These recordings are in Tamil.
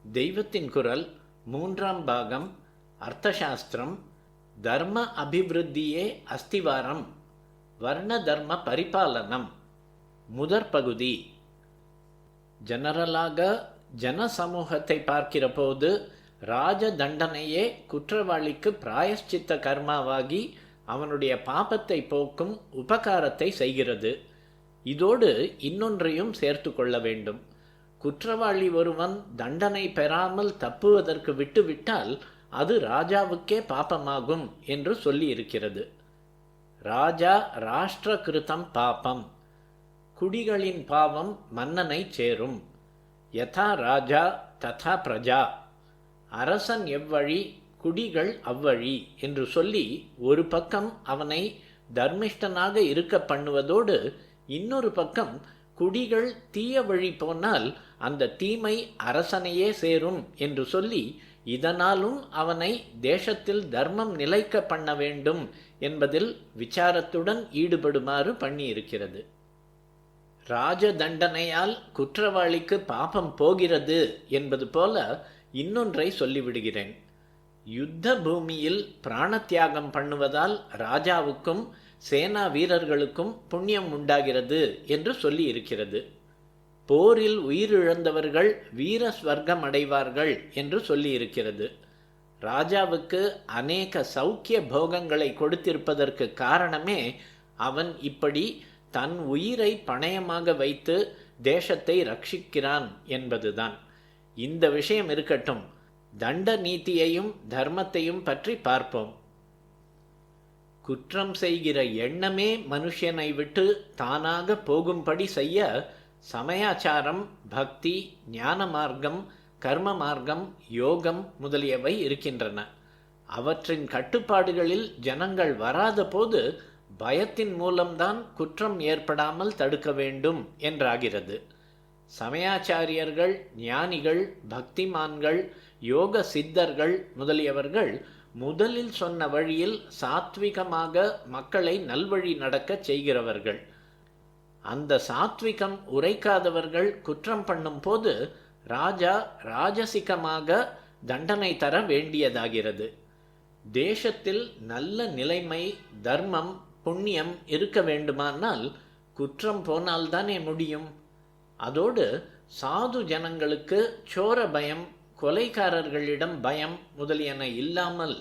தெய்வத்தின் குரல் மூன்றாம் பாகம் அர்த்தசாஸ்திரம் தர்ம அபிவிருத்தியே அஸ்திவாரம் வர்ண தர்ம பரிபாலனம் முதற் பகுதி. ஜெனரலாக ஜன சமூகத்தை பார்க்கிற போது ராஜ தண்டனையே குற்றவாளிக்கு பிராயஷ்சித்த கர்மாவாகி அவனுடைய பாபத்தை போக்கும் உபகாரத்தை செய்கிறது. இதோடு இன்னொன்றையும் சேர்த்து கொள்ள வேண்டும். குற்றவாளி ஒருவன் தண்டனை பெறாமல் தப்புவதற்கு விட்டுவிட்டால் அது ராஜாவுக்கே பாபமாகும் என்று சொல்லி இருக்கிறது. ராஜா ராஷ்டிர கிருதம் பாபம், குடிகளின் பாவம் மன்னனை சேரும். யதா ராஜா ததா பிரஜா, அரசன் எவ்வழி குடிகள் அவ்வழி என்று சொல்லி ஒரு பக்கம் அவனை தர்மிஷ்டனாக இருக்க பண்ணுவதோடு இன்னொரு பக்கம் குடிகள் தீய வழி போனால் அந்த தீமை அரசனையே சேரும் என்று சொல்லி இதனாலும் அவனை தேசத்தில் தர்மம் நிலைக்க பண்ண வேண்டும் என்பதில் விசாரத்துடன் ஈடுபடுமாறு பண்ணியிருக்கிறது. ராஜ தண்டனையால் குற்றவாளிக்கு பாபம் போகிறது என்பது போல இன்னொன்றை சொல்லிவிடுகிறேன். யுத்த பூமியில் பிராணத்தியாகம் பண்ணுவதால் ராஜாவுக்கும் சேனா வீரர்களுக்கும் புண்ணியம் உண்டாகிறது என்று சொல்லி இருக்கிறது. போரில் உயிரிழந்தவர்கள் வீர ஸ்வர்க்கம் அடைவார்கள் என்று சொல்லி இருக்கிறது. ராஜாவுக்கு அநேக சௌக்கிய போகங்களை கொடுத்திருப்பதற்கு காரணமே அவன் இப்படி தன் உயிரை பணயமாக வைத்து தேசத்தை ரட்சிக்கிறான் என்பதுதான். இந்த விஷயம் இருக்கட்டும், தண்ட நீதியையும் தர்மத்தையும் பற்றி பார்ப்போம். குற்றம் செய்கிற எண்ணமே மனுஷனை விட்டு தானாக போகும்படி செய்ய சமயாச்சாரம், பக்தி, ஞான மார்க்கம், கர்ம மார்க்கம், யோகம் முதலியவை இருக்கின்றன. அவற்றின் கட்டுப்பாடுகளில் ஜனங்கள் வராத போது பயத்தின் மூலம்தான் குற்றம் ஏற்படாமல் தடுக்க வேண்டும் என்றாகிறது. சமயாச்சாரியர்கள், ஞானிகள், பக்திமான்கள், யோக சித்தர்கள் முதலியவர்கள் முதலில் சொன்ன வழியில் சாத்விகமாக மக்களை நல்வழி நடக்கச் செய்கிறவர்கள். அந்த சாத்விகம் உரைக்காதவர்கள் குற்றம் பண்ணும் போது ராஜா ராஜசிகமாக தண்டனை தர வேண்டியதாகிறது. தேசத்தில் நல்ல நிலைமை, தர்மம், புண்ணியம் இருக்க வேண்டுமானால் குற்றம் போனால்தானே முடியும். அதோடு சாது ஜனங்களுக்கு சோர பயம், கொலைக்காரர்களிடம் பயம் முதலியன இல்லாமல்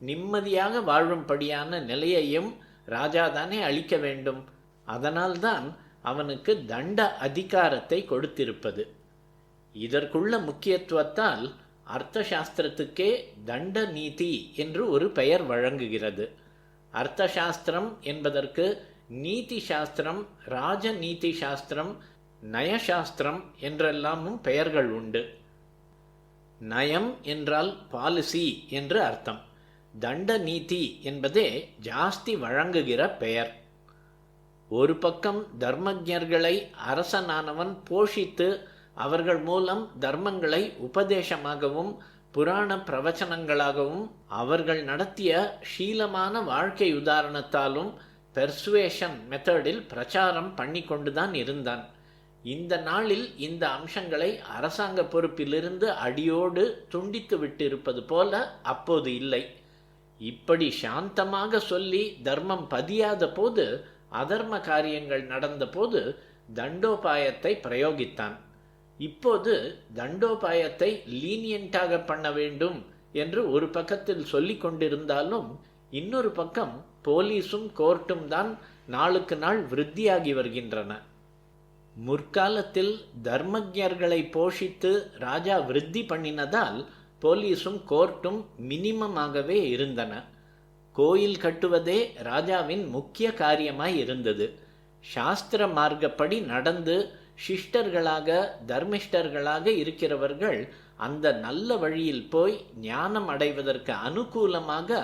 நிம்மதியாக வாழும்படியான நிலையையும் ராஜாதானே அளிக்க வேண்டும். அதனால்தான் அவனுக்கு தண்ட அதிகாரத்தை கொடுத்திருப்பது. இதற்குள்ள முக்கியத்துவத்தால் அர்த்த சாஸ்திரத்துக்கே தண்ட நீதி என்று ஒரு பெயர் வழங்குகிறது. அர்த்த சாஸ்திரம் என்பதற்கு நீதி சாஸ்திரம், ராஜ நீதி சாஸ்திரம், நயசாஸ்திரம் என்றெல்லாமும் பெயர்கள் உண்டு. நயம் என்றால் பாலிசி என்று அர்த்தம். தண்ட நீதி என்பதே ஜாஸ்தி வழங்குகிற பெயர். ஒரு பக்கம் தர்மஜர்களை அரசனானவன் போஷித்து அவர்கள் மூலம் தர்மங்களை உபதேசமாகவும் புராண பிரவச்சனங்களாகவும் அவர்கள் நடத்திய ஷீலமான வாழ்க்கை உதாரணத்தாலும் பெர்சுவேஷன் மெத்தடில் பிரச்சாரம் பண்ணி கொண்டுதான் இருந்தான். இந்த நாளில் இந்த அம்சங்களை அரசாங்க பொறுப்பிலிருந்து அடியோடு துண்டித்து விட்டு இருப்பது போல அப்போது இல்லை. இப்படி சாந்தமாக சொல்லி தர்மம் பதியாத போது, அதர்ம காரியங்கள் நடந்த போது தண்டோபாயத்தை பிரயோகித்தான். இப்போது தண்டோபாயத்தை லீனியண்டாக பண்ண வேண்டும் என்று ஒரு பக்கத்தில் சொல்லி கொண்டிருந்தாலும் இன்னொரு பக்கம் போலீஸும் கோர்ட்டும் தான் நாளுக்கு நாள் விருத்தியாகி வருகின்றன. முற்காலத்தில் தர்மஜர்களை போஷித்து ராஜா விருத்தி பண்ணினதால் போலீஸும் கோர்ட்டும் மினிமமாகவே இருந்தன. கோயில் கட்டுவதே ராஜாவின் முக்கிய காரியமாய் இருந்தது. சாஸ்திர மார்க்கப்படி நடந்து சிஷ்டர்களாக தர்மிஷ்டர்களாக இருக்கிறவர்கள் அந்த நல்ல வழியில் போய் ஞானம் அடைவதற்கு அனுகூலமாக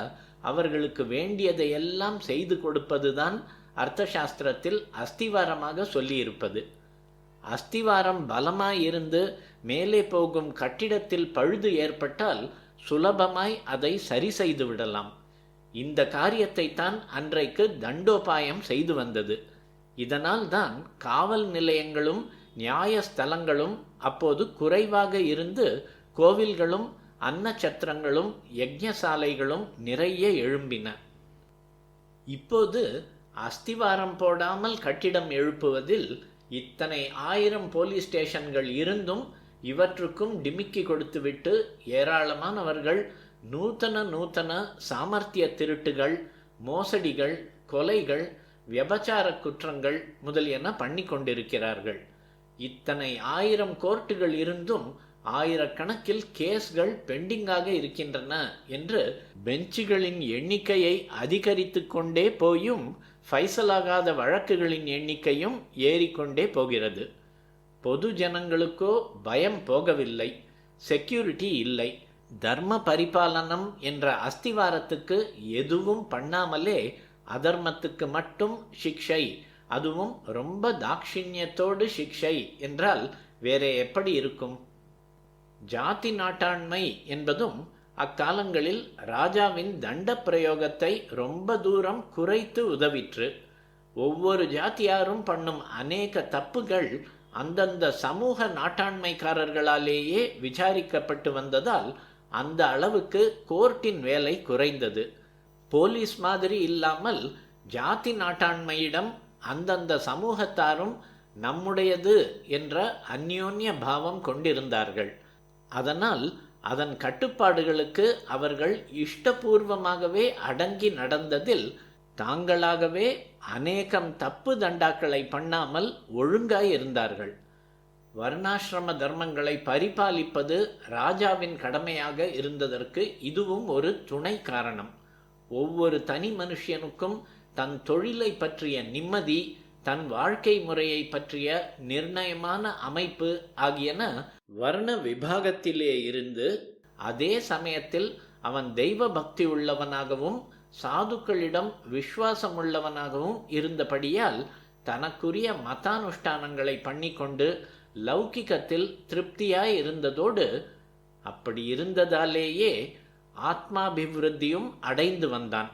அவர்களுக்கு வேண்டியதையெல்லாம் செய்து கொடுப்பதுதான் அர்த்தசாஸ்திரத்தில் அஸ்திவாரமாக சொல்லியிருப்பது. அஸ்திவாரம் பலமாயிருந்து மேலே போகும் கட்டிடத்தில் பழுது ஏற்பட்டால் சுலபமாய் அதை சரி செய்து விடலாம். இந்த காரியத்தை தான் அன்றைக்கு தண்டோபாயம் செய்து வந்தது. இதனால் தான் காவல் நிலையங்களும் நியாயஸ்தலங்களும் அப்போது குறைவாக இருந்து கோவில்களும் அன்னச்சத்திரங்களும் யஜ்ஞசாலைகளும் நிறைய எழும்பின. இப்போது அஸ்திவாரம் போடாமல் கட்டிடம் எழுப்புவதில் இத்தனை 1000 போலீஸ் ஸ்டேஷன்கள் இருந்தும் இவற்றுக்கும் டிமிக்கி கொடுத்துவிட்டு ஏராளமானவர்கள் நூத்தன சாமர்த்திய திருட்டுகள், மோசடிகள், கொலைகள், விபச்சார குற்றங்கள் முதலியன பண்ணி கொண்டிருக்கிறார்கள். இத்தனை 1000 கோர்ட்டுகள் இருந்தும் ஆயிரக்கணக்கில் கேஸ்கள் பெண்டிங்காக இருக்கின்றன என்று பெஞ்சுகளின் எண்ணிக்கையை அதிகரித்து கொண்டே போயும் ஃபைசலாகாத வழக்குகளின் எண்ணிக்கையும் ஏறிக்கொண்டே போகிறது. பொது ஜனங்களுக்கோ பயம் போகவில்லை, செக்யூரிட்டி இல்லை. தர்ம பரிபாலனம் என்ற அஸ்திவாரத்துக்கு எதுவும் பண்ணாமலே அதர்மத்துக்கு மட்டும் சிக்ஷை, அதுவும் ரொம்ப தாட்சிணியத்தோடு சிக்ஷை என்றால் வேற எப்படி இருக்கும்? ஜாதி நாட்டாண்மை என்பதும் அக்காலங்களில் ராஜாவின் தண்ட பிரயோகத்தை ரொம்ப தூரம் குறைத்து உதவிற்று. ஒவ்வொரு ஜாத்தியாரும் பண்ணும் அநேக தப்புகள் அந்தந்த சமூக நாட்டாண்மைக்காரர்களாலேயே விசாரிக்கப்பட்டு வந்ததால் அந்த அளவுக்கு கோர்ட்டின் வேலை குறைந்தது. போலீஸ் மாதிரி இல்லாமல் ஜாதி நாட்டாண்மையிடம் அந்தந்த சமூகத்தாரும் நம்முடையது என்ற அந்யோன்ய பாவம் கொண்டிருந்தார்கள். அதனால் அதன் கட்டுப்பாடுகளுக்கு அவர்கள் இஷ்டபூர்வமாகவே அடங்கி நடந்ததில் தாங்களாகவே அநேகம் தப்பு தண்டாக்களை பண்ணாமல் ஒழுங்காய் இருந்தார்கள். வர்ணாசிரம தர்மங்களை பரிபாலிப்பது ராஜாவின் கடமையாக இருந்ததற்கு இதுவும் ஒரு துணை காரணம். ஒவ்வொரு தனி மனுஷனுக்கும் தன் தொழிலை பற்றிய நிம்மதி, தன் வாழ்க்கை முறையை பற்றிய நிர்ணயமான அமைப்பு ஆகியன வர்ண விபாகத்திலே இருந்து அதே சமயத்தில் அவன் தெய்வ பக்தி உள்ளவனாகவும் சாதுக்களிடம் விசுவாசம் உள்ளவனாகவும் இருந்தபடியால் தனக்குரிய மதானுஷ்டானங்களை பண்ணிக்கொண்டு லௌகிகத்தில் திருப்தியாய் இருந்ததோடு அப்படி இருந்ததாலேயே ஆத்மாபிவிருத்தியும் அடைந்து வந்தான்.